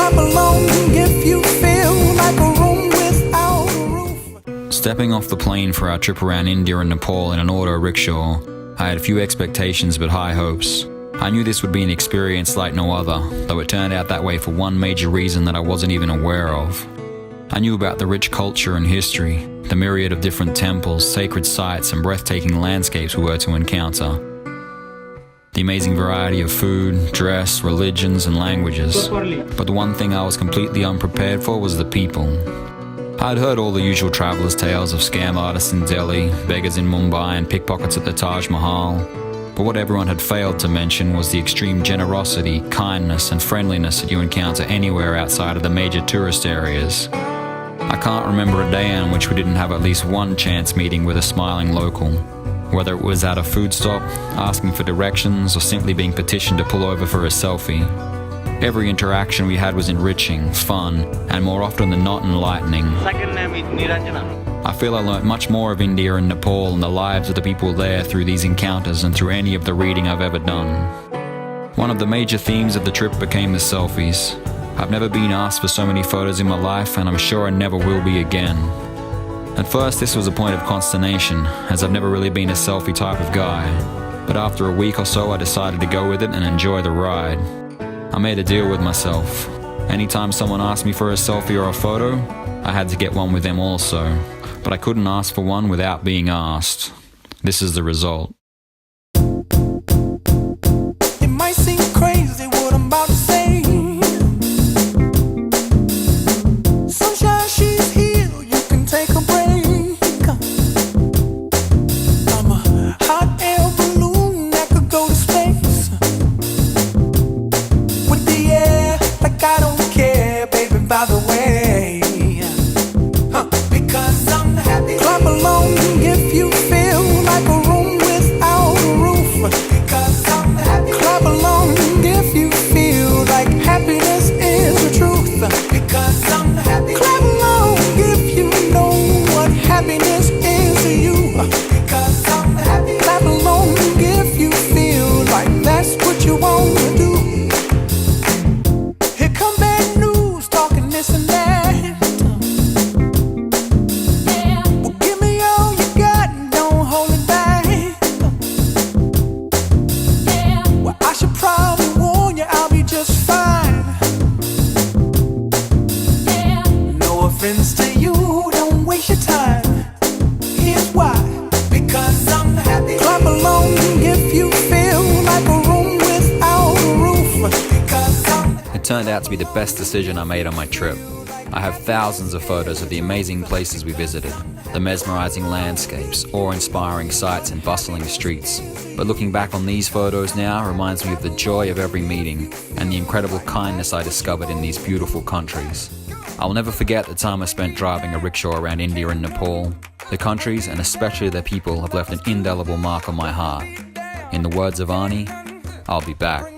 Clap along if you feel like a room without a roof. Stepping off the plane for our trip around India and Nepal in an auto rickshaw, I had few expectations but high hopes. I knew this would be an experience like no other, though it turned out that way for one major reason that I wasn't even aware of. I knew about the rich culture and history, the myriad of different temples, sacred sites, and breathtaking landscapes we were to encounter. The amazing variety of food, dress, religions, and languages. But the one thing I was completely unprepared for was the people. I'd heard all the usual travelers' tales of scam artists in Delhi, beggars in Mumbai, and pickpockets at the Taj Mahal. But what everyone had failed to mention was the extreme generosity, kindness, and friendliness that you encounter anywhere outside of the major tourist areas. I can't remember a day in which we didn't have at least one chance meeting with a smiling local. Whether it was at a food stop, asking for directions, or simply being petitioned to pull over for a selfie. Every interaction we had was enriching, fun, and more often than not enlightening. Second name is Niranjana. I feel I learnt much more of India and Nepal and the lives of the people there through these encounters than through any of the reading I've ever done. One of the major themes of the trip became the selfies. I've never been asked for so many photos in my life, and I'm sure I never will be again. At first this was a point of consternation, as I've never really been a selfie type of guy. But after a week or so I decided to go with it and enjoy the ride. I made a deal with myself. Anytime someone asked me for a selfie or a photo, I had to get one with them also. But I couldn't ask for one without being asked. This is the result. It might seem crazy what I'm about to say. Sunshine, she's here, you can take a break. I'm a hot air balloon that could go to space. With the air, like I don't care, baby, by the way. Because I'm happy. Clap along if you feel like a room without a roof. Because I'm happy. Clap along if you feel like happiness is the truth. Because I'm happy. Clap along if you know what happiness is to you. Because I'm happy. Clap along if you feel like that's what you want to do. Here come bad news, talking this and that. To you, don't waste your time. Here's why. Because I'm happy. Clap along if you feel like a room without a roof. Because I'm happy. It turned out to be the best decision I made on my trip. I have thousands of photos of the amazing places we visited, the mesmerizing landscapes, awe-inspiring sights and bustling streets. But looking back on these photos now reminds me of the joy of every meeting and the incredible kindness I discovered in these beautiful countries. I'll never forget the time I spent driving a rickshaw around India and Nepal. The countries, and especially their people, have left an indelible mark on my heart. In the words of Arnie, I'll be back.